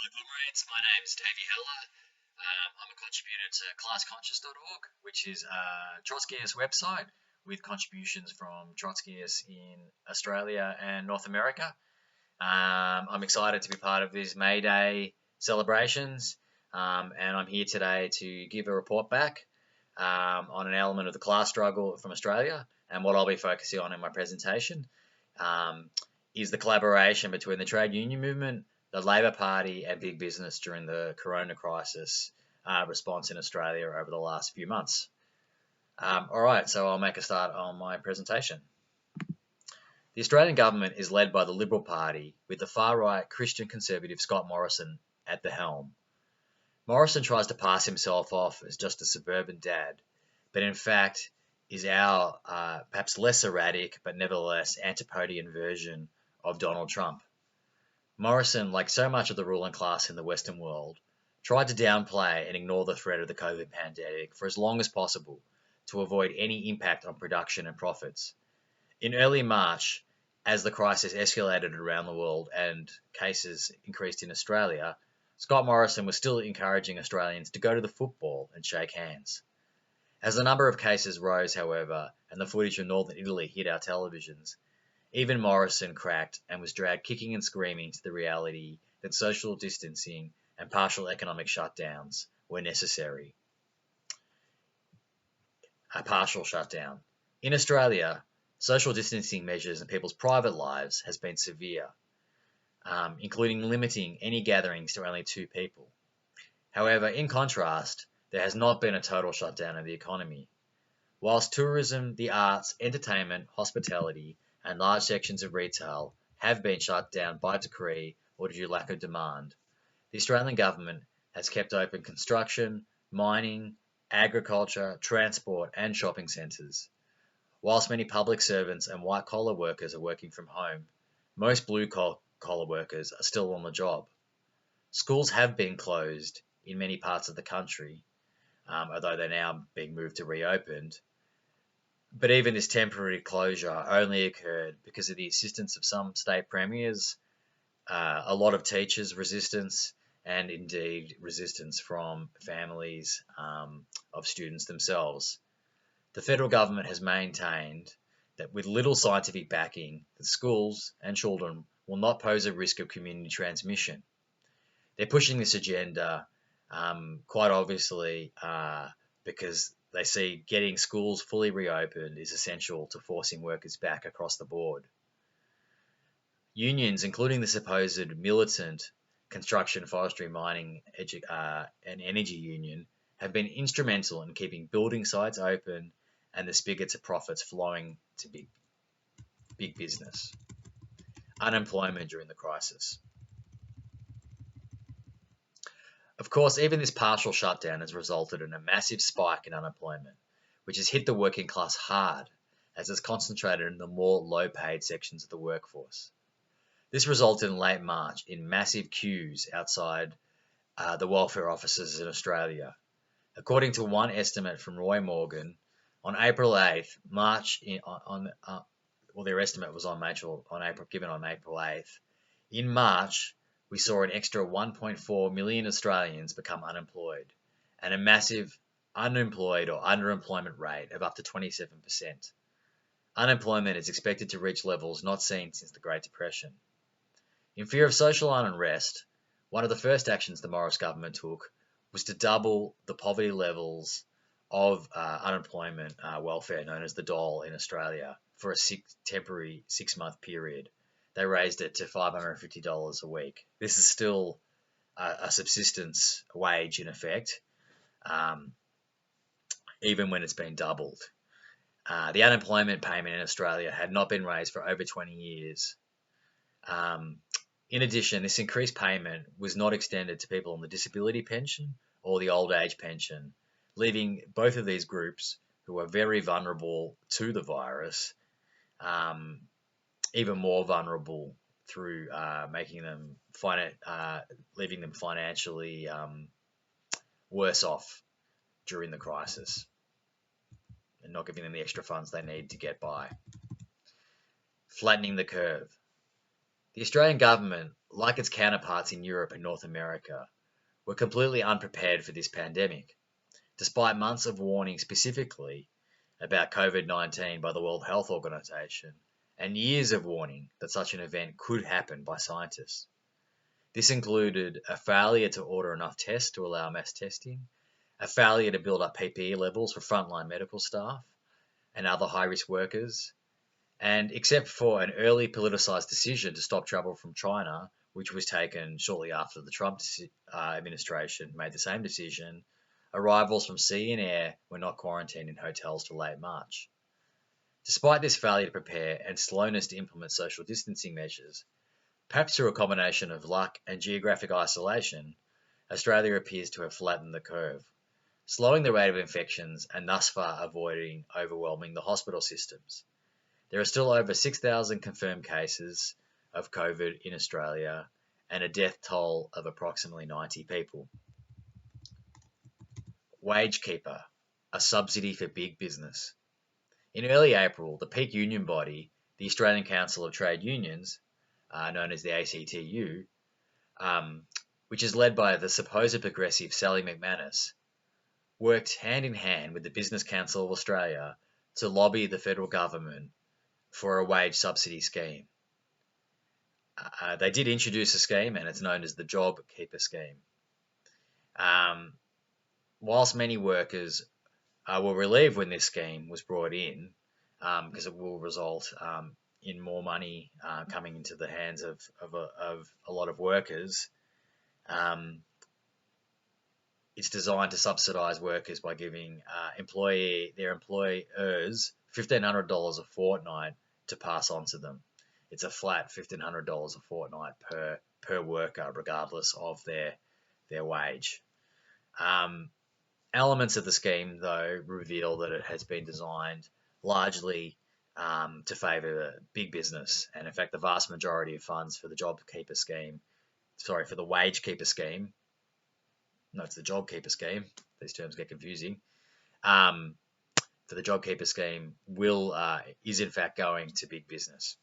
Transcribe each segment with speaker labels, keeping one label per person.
Speaker 1: Hello, comrades. My name's Davey Heller. I'm a contributor to classconscious.org, which is a Trotskyist website with contributions from Trotskyists in Australia and North America. I'm excited to be part of these May Day celebrations, and I'm here today to give a report back on an element of the class struggle from Australia. And what I'll be focusing on in my presentation is the collaboration between the trade union movement, the Labor Party, and big business during the corona crisis response in Australia over the last few months. All right, so I'll make a start on my presentation. The Australian government is led by the Liberal Party, with the far-right Christian conservative Scott Morrison at the helm. Morrison tries to pass himself off as just a suburban dad, but in fact is our perhaps less erratic but nevertheless antipodean version of Donald Trump. Morrison, like so much of the ruling class in the Western world, tried to downplay and ignore the threat of the COVID pandemic for as long as possible to avoid any impact on production and profits. In early March, as the crisis escalated around the world and cases increased in Australia, Scott Morrison was still encouraging Australians to go to the football and shake hands. As the number of cases rose, however, and the footage of northern Italy hit our televisions, even Morrison cracked and was dragged kicking and screaming to the reality that social distancing and partial economic shutdowns were necessary. A partial shutdown. In Australia, social distancing measures in people's private lives has been severe, including limiting any gatherings to only 2 people. However, in contrast, there has not been a total shutdown of the economy. Whilst tourism, the arts, entertainment, hospitality, and large sections of retail have been shut down by decree or due to lack of demand, the Australian government has kept open construction, mining, agriculture, transport, and shopping centres. Whilst many public servants and white-collar workers are working from home, most blue-collar workers are still on the job. Schools have been closed in many parts of the country, although they're now being moved to reopened. But even this temporary closure only occurred because of the assistance of some state premiers, a lot of teachers' resistance, and indeed resistance from families of students themselves. The federal government has maintained that with little scientific backing, the schools and children will not pose a risk of community transmission. They're pushing this agenda quite obviously because they see getting schools fully reopened is essential to forcing workers back across the board. Unions, including the supposed militant construction, forestry, mining, and energy union, have been instrumental in keeping building sites open and the spigots of profits flowing to big business. Unemployment during the crisis. Of course, even this partial shutdown has resulted in a massive spike in unemployment, which has hit the working class hard, as it's concentrated in the more low-paid sections of the workforce. This resulted in late March in massive queues outside the welfare offices in Australia. According to one estimate from Roy Morgan, on April 8th, their estimate was given on April 8th. In March, we saw an extra 1.4 million Australians become unemployed, and a massive unemployed or underemployment rate of up to 27%. Unemployment is expected to reach levels not seen since the Great Depression. In fear of social unrest, one of the first actions the Morris government took was to double the poverty levels of unemployment welfare known as the dole in Australia for a temporary 6-month period. They raised it to $550 a week. This is still a subsistence wage in effect, even when it's been doubled. The unemployment payment in Australia had not been raised for over 20 years. In addition, this increased payment was not extended to people on the disability pension or the old age pension, leaving both of these groups, who are very vulnerable to the virus, even more vulnerable through leaving them financially worse off during the crisis and not giving them the extra funds they need to get by. Flattening the curve. The Australian government, like its counterparts in Europe and North America, were completely unprepared for this pandemic. Despite months of warning specifically about COVID 19 by the World Health Organization, and years of warning that such an event could happen by scientists. This included a failure to order enough tests to allow mass testing, a failure to build up PPE levels for frontline medical staff and other high risk workers, and except for an early politicized decision to stop travel from China, which was taken shortly after the Trump administration made the same decision, arrivals from sea and air were not quarantined in hotels till late March. Despite this failure to prepare and slowness to implement social distancing measures, perhaps through a combination of luck and geographic isolation, Australia appears to have flattened the curve, slowing the rate of infections and thus far avoiding overwhelming the hospital systems. There are still over 6,000 confirmed cases of COVID in Australia and a death toll of approximately 90 people. WageKeeper, a subsidy for big business. In early April, the peak union body, the Australian Council of Trade Unions, known as the ACTU, which is led by the supposed progressive Sally McManus, worked hand in hand with the Business Council of Australia to lobby the federal government for a wage subsidy scheme. They did introduce a scheme, and it's known as the JobKeeper scheme. Whilst many workers were relieved when this scheme was brought in, because it will result in more money coming into the hands of a lot of workers, it's designed to subsidise workers by giving their employers $1,500 a fortnight to pass on to them. It's a flat $1,500 a fortnight per worker, regardless of their wage. Elements of the scheme, though, reveal that it has been designed largely to favour big business, and in fact, the vast majority of funds for the JobKeeper scheme, for the WageKeeper scheme, no, it's the JobKeeper scheme. These terms get confusing. For the JobKeeper scheme, is in fact going to big business.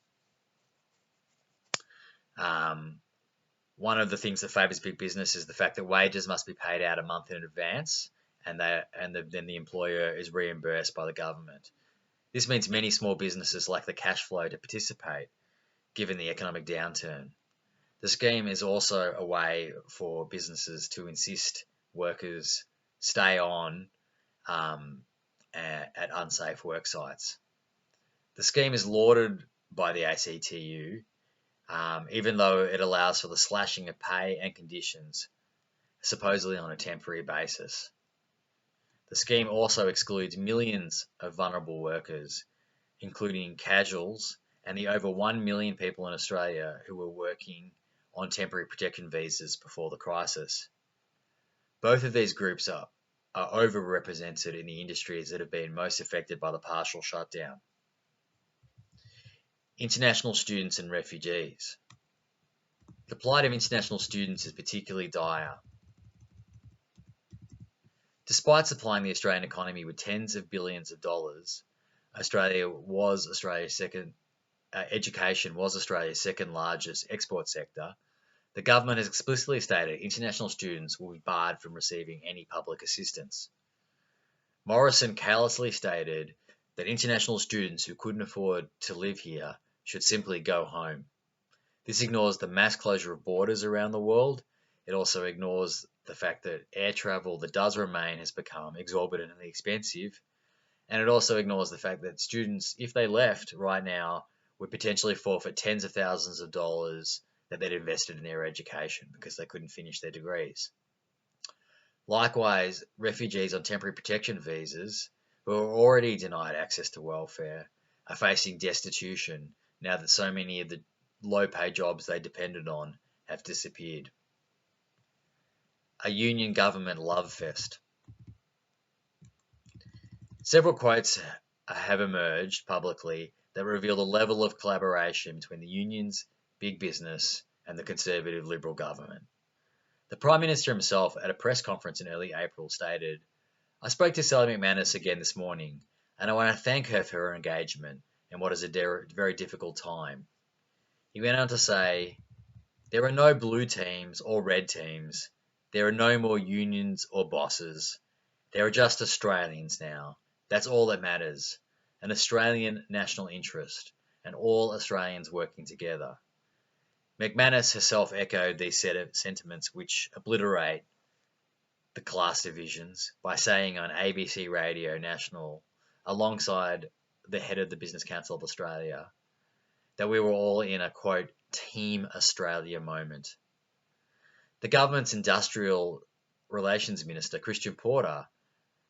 Speaker 1: One of the things that favours big business is the fact that wages must be paid out a month in advance, and then the employer is reimbursed by the government. This means many small businesses lack the cash flow to participate, given the economic downturn. The scheme is also a way for businesses to insist workers stay on at unsafe work sites. The scheme is lauded by the ACTU, even though it allows for the slashing of pay and conditions, supposedly on a temporary basis. The scheme also excludes millions of vulnerable workers, including casuals and the over 1 million people in Australia who were working on temporary protection visas before the crisis. Both of these groups are overrepresented in the industries that have been most affected by the partial shutdown. International students and refugees. The plight of international students is particularly dire. Despite supplying the Australian economy with tens of billions of dollars, education was Australia's second largest export sector. The government has explicitly stated international students will be barred from receiving any public assistance. Morrison carelessly stated that international students who couldn't afford to live here should simply go home. This ignores the mass closure of borders around the world. It also ignores the fact that air travel that does remain has become exorbitantly expensive. And it also ignores the fact that students, if they left right now, would potentially forfeit tens of thousands of dollars that they'd invested in their education because they couldn't finish their degrees. Likewise, refugees on temporary protection visas who are already denied access to welfare are facing destitution now that so many of the low-paid jobs they depended on have disappeared. A union government love fest. Several quotes have emerged publicly that reveal the level of collaboration between the unions, big business, and the Conservative Liberal government. The Prime Minister himself, at a press conference in early April, stated, "I spoke to Sally McManus again this morning, and I want to thank her for her engagement in what is a very difficult time." He went on to say, There are no blue teams or red teams. There are no more unions or bosses. There are just Australians now. That's all that matters. An Australian national interest, and all Australians working together. McManus herself echoed these set of sentiments which obliterate the class divisions by saying on ABC Radio National, alongside the head of the Business Council of Australia, that we were all in a quote, Team Australia moment. The government's Industrial Relations Minister, Christian Porter,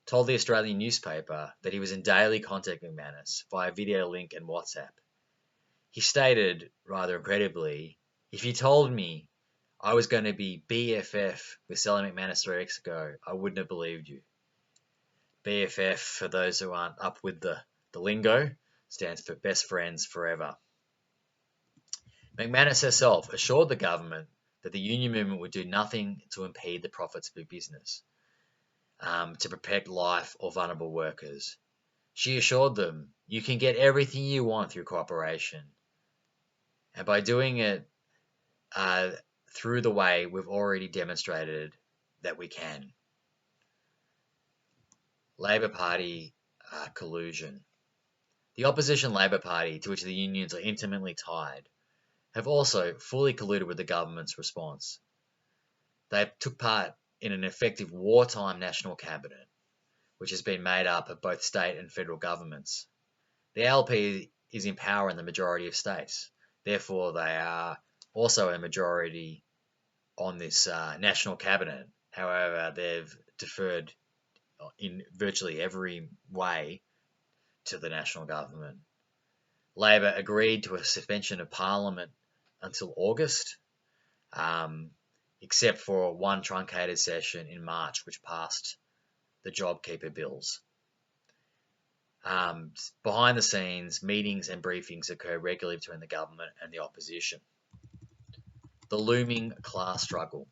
Speaker 1: told the Australian newspaper that he was in daily contact with McManus via video link and WhatsApp. He stated, rather incredibly, if you told me I was going to be BFF with Sally McManus 3 weeks ago, I wouldn't have believed you. BFF, for those who aren't up with the lingo, stands for Best Friends Forever. McManus herself assured the government that the union movement would do nothing to impede the profits of big business, to protect life or vulnerable workers. She assured them, you can get everything you want through cooperation. And by doing it through the way we've already demonstrated that we can. Labor Party collusion. The opposition Labor Party, to which the unions are intimately tied, have also fully colluded with the government's response. They took part in an effective wartime national cabinet, which has been made up of both state and federal governments. The ALP is in power in the majority of states. Therefore, they are also a majority on this national cabinet. However, they've deferred in virtually every way to the national government. Labor agreed to a suspension of Parliament until August, except for one truncated session in March, which passed the JobKeeper bills. Behind the scenes, meetings and briefings occur regularly between the government and the opposition. The looming class struggle.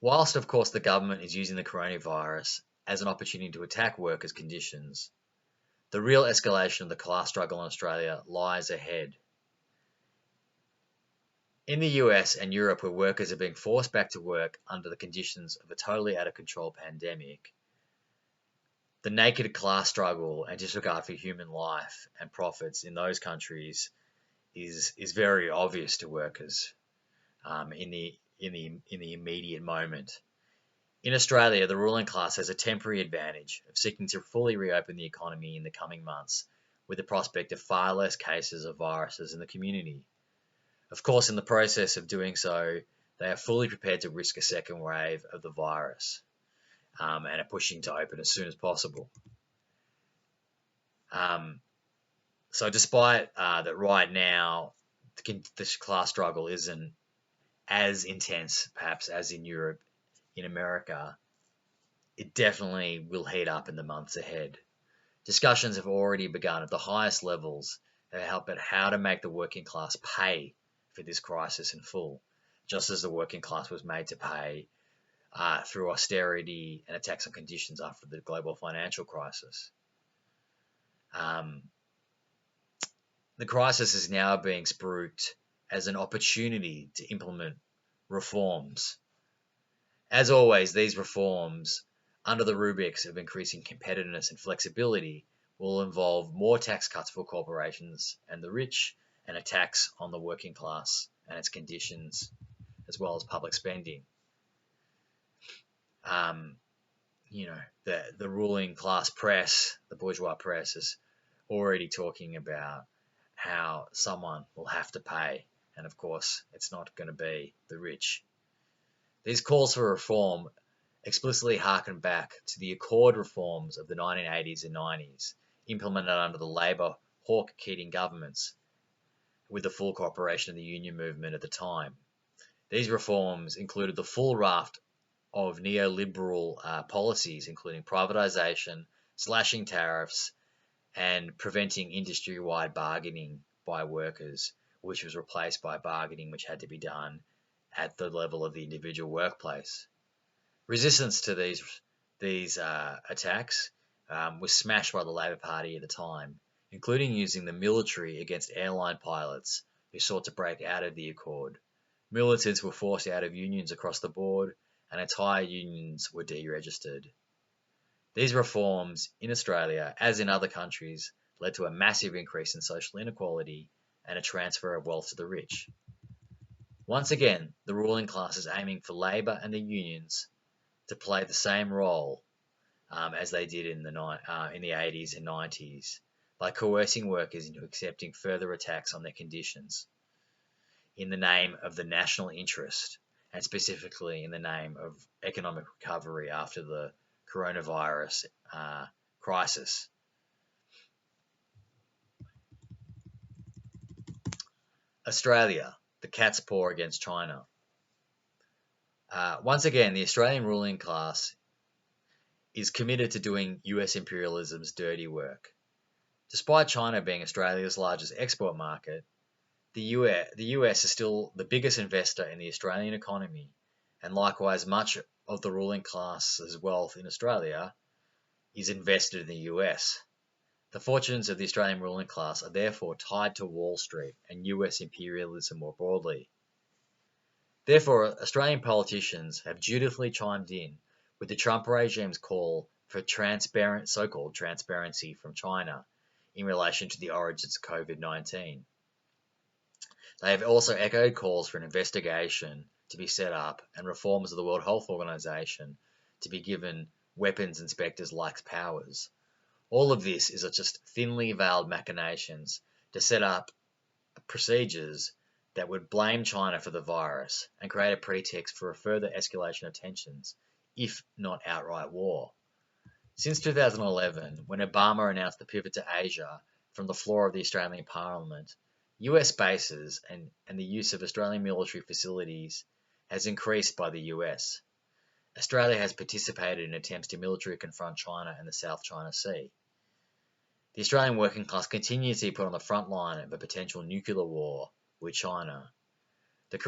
Speaker 1: Whilst, of course, the government is using the coronavirus as an opportunity to attack workers' conditions, the real escalation of the class struggle in Australia lies ahead. In the US and Europe, where workers are being forced back to work under the conditions of a totally out of control pandemic, the naked class struggle and disregard for human life and profits in those countries is very obvious to workers in the immediate moment. In Australia, the ruling class has a temporary advantage of seeking to fully reopen the economy in the coming months, with the prospect of far less cases of viruses in the community. Of course, in the process of doing so, they are fully prepared to risk a second wave of the virus, and are pushing to open as soon as possible. So despite that right now, this class struggle isn't as intense, perhaps, as in Europe, in America, it definitely will heat up in the months ahead. Discussions have already begun at the highest levels about how to make the working class pay for this crisis in full, just as the working class was made to pay through austerity and attacks on conditions after the global financial crisis. The crisis is now being spruiked as an opportunity to implement reforms. As always, these reforms, under the rubrics of increasing competitiveness and flexibility, will involve more tax cuts for corporations and the rich, and a tax on the working class and its conditions, as well as public spending. The ruling class press, the bourgeois press, is already talking about how someone will have to pay, and of course, it's not going to be the rich. These calls for reform explicitly harken back to the Accord reforms of the 1980s and 90s, implemented under the Labor Hawke-Keating governments, with the full cooperation of the union movement at the time. These reforms included the full raft of neoliberal policies, including privatisation, slashing tariffs, and preventing industry-wide bargaining by workers, which was replaced by bargaining which had to be done at the level of the individual workplace. Resistance to these attacks was smashed by the Labor Party at the time, including using the military against airline pilots who sought to break out of the accord. Militants were forced out of unions across the board, and entire unions were deregistered. These reforms in Australia, as in other countries, led to a massive increase in social inequality and a transfer of wealth to the rich. Once again, the ruling class is aiming for Labor and the unions to play the same role as they did in the 80s and 90s by coercing workers into accepting further attacks on their conditions in the name of the national interest, and specifically in the name of economic recovery after the coronavirus crisis. Australia, the cat's paw against China. Once again, the Australian ruling class is committed to doing US imperialism's dirty work. Despite China being Australia's largest export market, the US is still the biggest investor in the Australian economy, and likewise much of the ruling class's wealth in Australia is invested in the US. The fortunes of the Australian ruling class are therefore tied to Wall Street and US imperialism more broadly. Therefore, Australian politicians have dutifully chimed in with the Trump regime's call for so-called transparency from China in relation to the origins of COVID-19. They have also echoed calls for an investigation to be set up and reforms of the World Health Organization to be given weapons inspectors-like powers. All of this is just thinly veiled machinations to set up procedures that would blame China for the virus and create a pretext for a further escalation of tensions, if not outright war. Since 2011, when Obama announced the pivot to Asia from the floor of the Australian Parliament, US bases and the use of Australian military facilities has increased by the US. Australia has participated in attempts to militarily confront China in the South China Sea. The Australian working class continues to be put on the front line of a potential nuclear war with China. The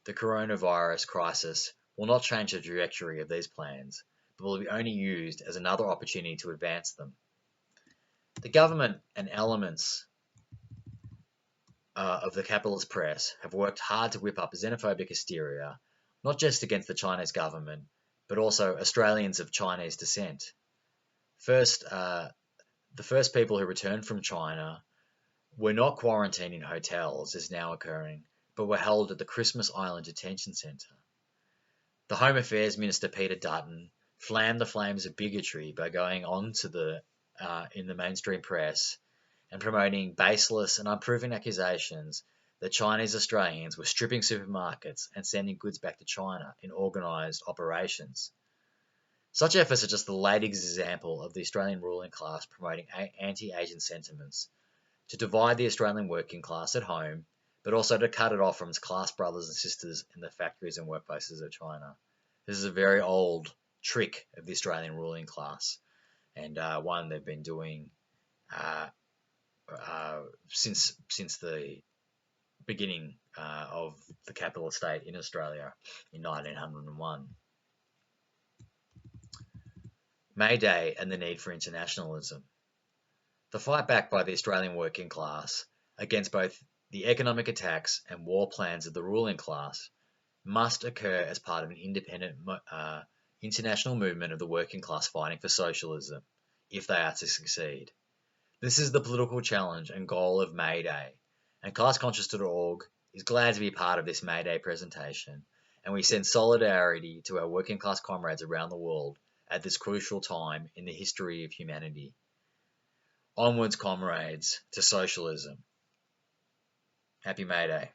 Speaker 1: coronavirus crisis will not change the trajectory of these plans, but will be only used as another opportunity to advance them. The government and elements of the capitalist press have worked hard to whip up xenophobic hysteria, not just against the Chinese government, but also Australians of Chinese descent. The first people who returned from China were not quarantined in hotels, as now occurring, but were held at the Christmas Island Detention Centre. The Home Affairs Minister Peter Dutton fanned the flames of bigotry by going on to in the mainstream press and promoting baseless and unproven accusations that Chinese Australians were stripping supermarkets and sending goods back to China in organised operations. Such efforts are just the latest example of the Australian ruling class promoting anti-Asian sentiments to divide the Australian working class at home, but also to cut it off from its class brothers and sisters in the factories and workplaces of China. This is a very old trick of the Australian ruling class, and one they've been doing since the beginning of the capitalist state in Australia in 1901. May Day and the need for internationalism. The fight back by the Australian working class against both the economic attacks and war plans of the ruling class must occur as part of an independent international movement of the working class fighting for socialism, if they are to succeed. This is the political challenge and goal of May Day, and ClassConscious.org is glad to be part of this May Day presentation, and we send solidarity to our working class comrades around the world at this crucial time in the history of humanity. Onwards, comrades, to socialism. Happy May Day.